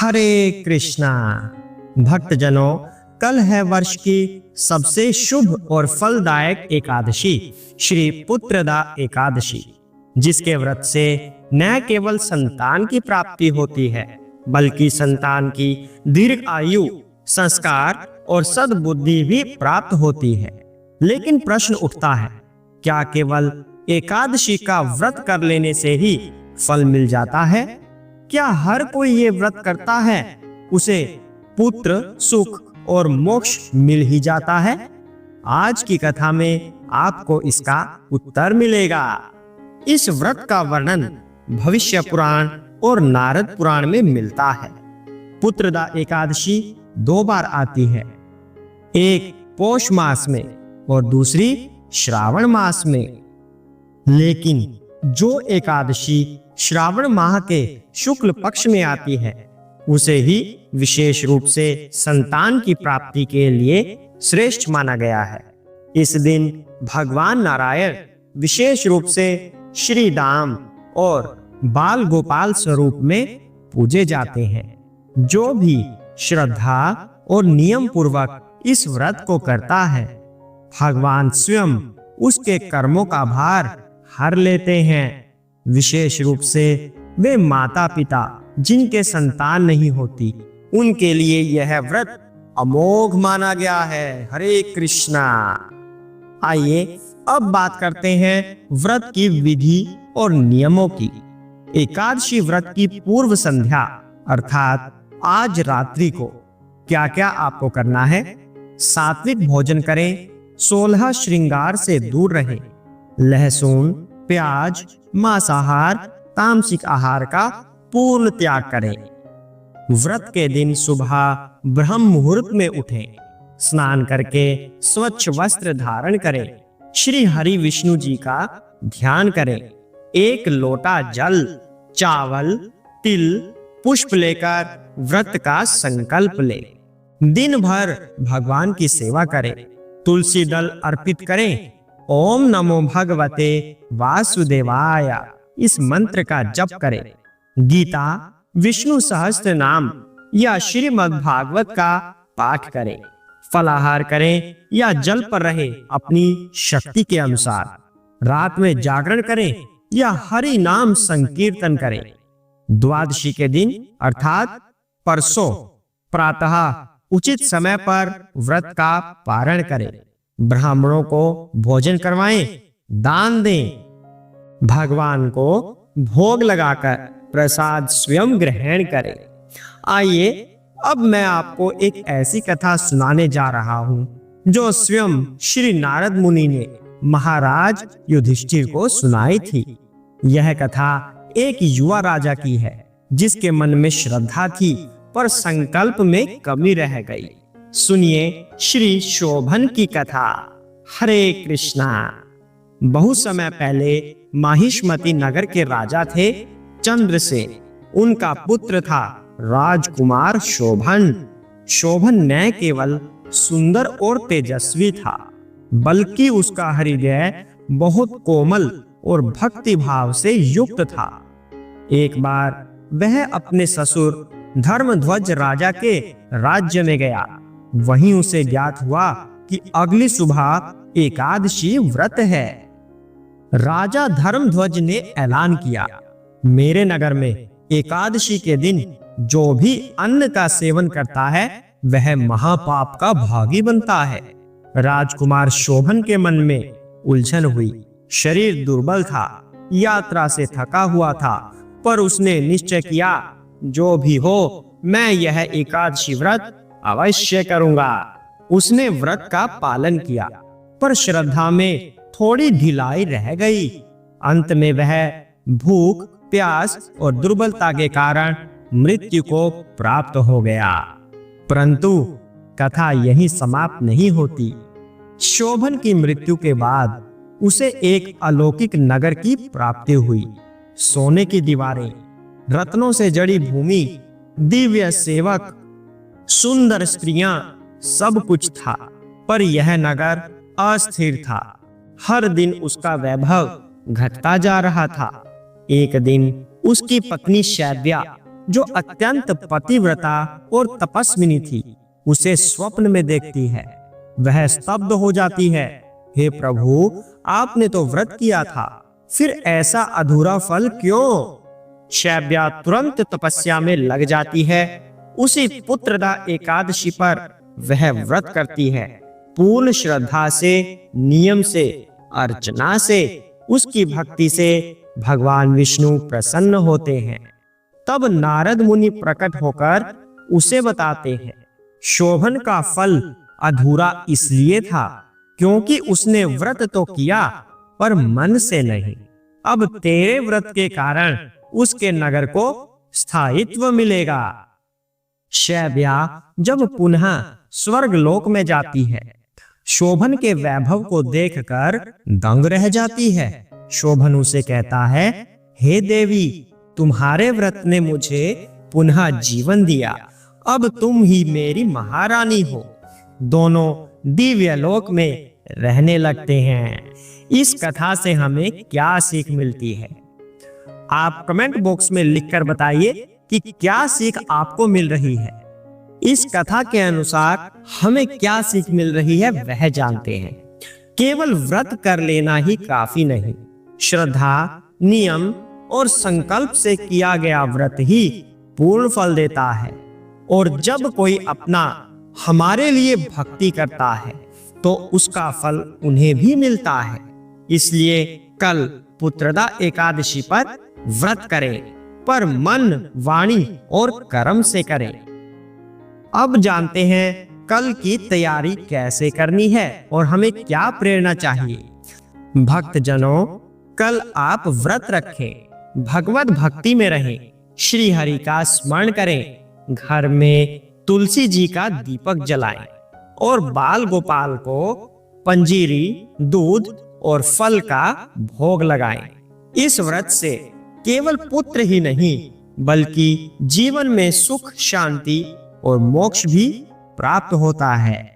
हरे कृष्णा। भक्तजनों, कल है वर्ष की सबसे शुभ और फलदायक एकादशी श्री पुत्रदा एकादशी, जिसके व्रत से न केवल संतान की प्राप्ति होती है बल्कि संतान की दीर्घ आयु, संस्कार और सद्बुद्धि भी प्राप्त होती है। लेकिन प्रश्न उठता है, क्या केवल एकादशी का व्रत कर लेने से ही फल मिल जाता है? क्या हर कोई ये व्रत करता है उसे पुत्र, सुख और मोक्ष मिल ही जाता है? आज की कथा में आपको इसका उत्तर मिलेगा। इस व्रत का वर्णन भविष्य पुराण और नारद पुराण में मिलता है। पुत्रदा एकादशी 2 बार आती है, एक पौष मास में और दूसरी श्रावण मास में। लेकिन जो एकादशी श्रावण माह के शुक्ल पक्ष में आती है उसे ही विशेष रूप से संतान की प्राप्ति के लिए श्रेष्ठ माना गया है। इस दिन भगवान नारायण विशेष रूप से श्री राम और बाल गोपाल स्वरूप में पूजे जाते हैं। जो भी श्रद्धा और नियम पूर्वक इस व्रत को करता है, भगवान स्वयं उसके कर्मों का भार हर लेते हैं। विशेष रूप से वे माता पिता जिनके संतान नहीं होती, उनके लिए यह व्रत अमोघ माना गया है। हरे कृष्णा। आइए अब बात करते हैं व्रत की विधि और नियमों की। एकादशी व्रत की पूर्व संध्या अर्थात आज रात्रि को क्या क्या आपको करना है? सात्विक भोजन करें, 16 श्रृंगार से दूर रहें, लहसुन, प्याज, मांसाहार, तामसिक आहार का पूर्ण त्याग करें। व्रत के दिन सुबह ब्रह्म मुहूर्त में उठें, स्नान करके स्वच्छ वस्त्र धारण करें, श्री हरि विष्णु जी का ध्यान करें, 1 लोटा जल, चावल, तिल, पुष्प लेकर व्रत का संकल्प लें। दिन भर भगवान की सेवा करें, तुलसी दल अर्पित करें, ओम नमो भगवते वासुदेवाय इस मंत्र का जप करें। गीता, विष्णु सहस्त्र नाम या श्रीमद् भागवत का पाठ करें। फलाहार करें या जल पर रहे अपनी शक्ति के अनुसार। रात में जागरण करें या हरि नाम संकीर्तन करें। द्वादशी के दिन अर्थात परसों प्रातः उचित समय पर व्रत का पारण करें। ब्राह्मणों को भोजन करवाएं, दान दें। भगवान को भोग लगाकर प्रसाद स्वयं ग्रहण करें। आइए अब मैं आपको एक ऐसी कथा सुनाने जा रहा हूं जो स्वयं श्री नारद मुनि ने महाराज युधिष्ठिर को सुनाई थी। यह कथा एक युवा राजा की है जिसके मन में श्रद्धा थी पर संकल्प में कमी रह गई। सुनिए श्री शोभन की कथा। हरे कृष्णा। बहुत समय पहले माहिष्मति नगर के राजा थे चंद्रसेन। उनका पुत्र था राजकुमार शोभन। शोभन न केवल सुंदर और तेजस्वी था बल्कि उसका हृदय बहुत कोमल और भक्ति भाव से युक्त था। एक बार वह अपने ससुर धर्मध्वज राजा के राज्य में गया। वहीं उसे ज्ञात हुआ कि अगली सुबह एकादशी व्रत है। राजा धर्मध्वज ने ऐलान किया, मेरे नगर में एकादशी के दिन जो भी अन्न का सेवन करता है वह महापाप का भागी बनता है। राजकुमार शोभन के मन में उलझन हुई। शरीर दुर्बल था, यात्रा से थका हुआ था, पर उसने निश्चय किया, जो भी हो मैं यह एकादशी व्रत अवश्य करूंगा। उसने व्रत का पालन किया पर श्रद्धा में थोड़ी ढिलाई रह गई। अंत में वह भूख, प्यास और दुर्बलता के कारण मृत्यु को प्राप्त हो गया। परंतु कथा यहीं समाप्त नहीं होती। शोभन की मृत्यु के बाद उसे एक अलौकिक नगर की प्राप्ति हुई। सोने की दीवारें, रत्नों से जड़ी भूमि, दिव्य सेवक, सुंदर स्त्रियां, सब कुछ था, पर यह नगर अस्थिर था। हर दिन उसका वैभव घटता जा रहा था। एक दिन उसकी पत्नी शैव्या जो अत्यंत पतिव्रता और तपस्विनी थी, उसे स्वप्न में देखती है, वह स्तब्ध हो जाती है। हे प्रभु, आपने तो व्रत किया था, फिर ऐसा अधूरा फल क्यों? शैब्या तुरंत तपस्या में लग जाती है। उसी पुत्रदा एकादशी पर वह व्रत करती है। पूर्ण श्रद्धा से, नियम से, अर्चना से, उसकी भक्ति से भगवान विष्णु प्रसन्न होते हैं। तब नारद मुनि प्रकट होकर उसे बताते हैं, शोभन का फल अधूरा इसलिए था क्योंकि उसने व्रत तो किया पर मन से नहीं। अब तेरे व्रत के कारण उसके नगर को स्थायित्व मिलेगा। शैब्या जब पुनः स्वर्ग लोक में जाती है, शोभन के वैभव को देखकर दंग रह जाती है। शोभन उसे कहता है, हे देवी, तुम्हारे व्रत ने मुझे पुनः जीवन दिया, अब तुम ही मेरी महारानी हो। दोनों दिव्य लोक में रहने लगते हैं। इस कथा से हमें क्या सीख मिलती है? आप कमेंट बॉक्स में लिखकर बताइए कि क्या सीख आपको मिल रही है। इस कथा के अनुसार हमें क्या सीख मिल रही है वह जानते हैं। केवल व्रत कर लेना ही काफी नहीं, श्रद्धा, नियम और संकल्प से किया गया व्रत ही पूर्ण फल देता है। और जब कोई अपना हमारे लिए भक्ति करता है तो उसका फल उन्हें भी मिलता है। इसलिए कल पुत्रदा एकादशी पर व्रत करें, पर मन, वाणी और कर्म से करें। अब जानते हैं कल की तैयारी कैसे करनी है और हमें क्या प्रेरणा चाहिए। भक्तजनों, कल आप व्रत रखें, भगवत भक्ति में रहें, श्री हरि का स्मरण करें, घर में तुलसी जी का दीपक जलाएं और बाल गोपाल को पंजीरी, दूध और फल का भोग लगाएं। इस व्रत से केवल पुत्र ही नहीं बल्कि जीवन में सुख, शांति और मोक्ष भी प्राप्त होता है।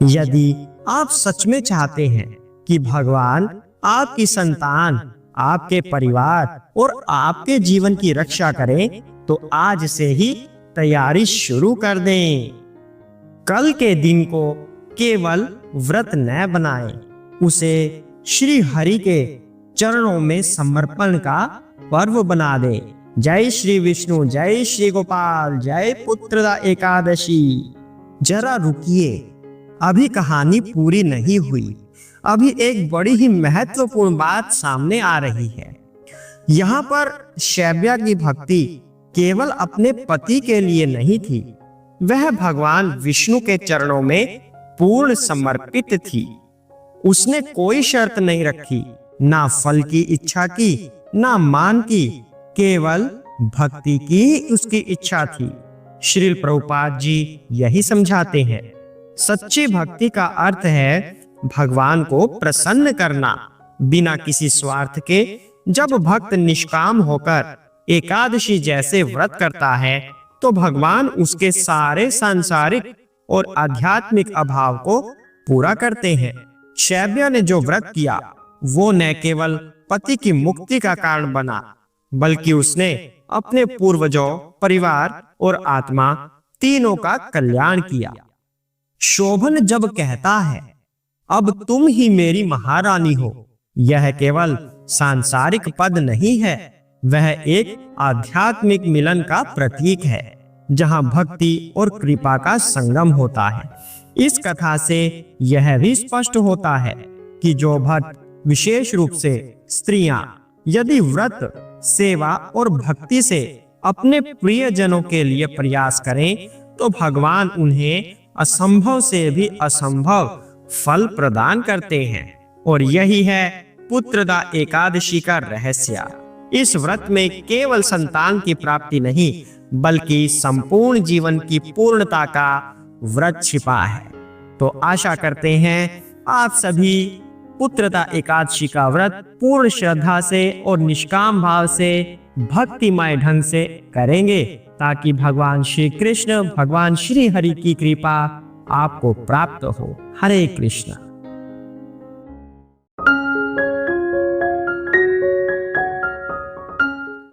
यदि आप सच में चाहते हैं कि भगवान आपकी संतान, आपके परिवार और आपके जीवन की रक्षा करें, तो आज से ही तैयारी शुरू कर दें। कल के दिन को केवल व्रत न बनाएं, उसे श्री हरि के चरणों में समर्पण का पर्व बना दें। जय श्री विष्णु, जय श्री गोपाल, जय पुत्रदा एकादशी। जरा रुकिए, अभी कहानी पूरी नहीं हुई। अभी एक बड़ी ही महत्वपूर्ण बात सामने आ रही है। यहाँ पर शैब्या की भक्ति केवल अपने पति के लिए नहीं थी, वह भगवान विष्णु के चरणों में पूर्ण समर्पित थी। उसने कोई शर्त नहीं रखी, ना फल की इच्छा की, ना मान की, केवल भक्ति की उसकी इच्छा थी। श्रील प्रभुपाद जी यही समझाते हैं, सच्ची भक्ति का अर्थ है भगवान को प्रसन्न करना बिना किसी स्वार्थ के। जब भक्त निष्काम होकर एकादशी जैसे व्रत करता है तो भगवान उसके सारे सांसारिक और आध्यात्मिक अभाव को पूरा करते हैं। शैब्या ने जो व्रत किया वो न केवल पति की मुक्ति का कारण बना, बल्कि उसने अपने पूर्वजों, परिवार और आत्मा तीनों का कल्याण किया। शोभन जब कहता है, अब तुम ही मेरी महारानी हो, यह केवल सांसारिक पद नहीं है, वह एक आध्यात्मिक मिलन का प्रतीक है जहां भक्ति और कृपा का संगम होता है। इस कथा से यह भी स्पष्ट होता है कि जो भक्त, विशेष रूप से स्त्रियां, यदि व्रत, सेवा और भक्ति से अपने प्रियजनों के लिए प्रयास करें तो भगवान उन्हें असंभव से भी असंभव फल प्रदान करते हैं। और यही है पुत्रदा एकादशी का रहस्य। इस व्रत में केवल संतान की प्राप्ति नहीं बल्कि संपूर्ण जीवन की पूर्णता का व्रत छिपा है। तो आशा करते हैं आप सभी पुत्रदा एकादशी का व्रत पूर्ण श्रद्धा से और निष्काम भाव से भक्तिमय ढंग से करेंगे, ताकि भगवान श्री कृष्ण, भगवान श्री हरि की कृपा आपको प्राप्त हो। हरे कृष्ण।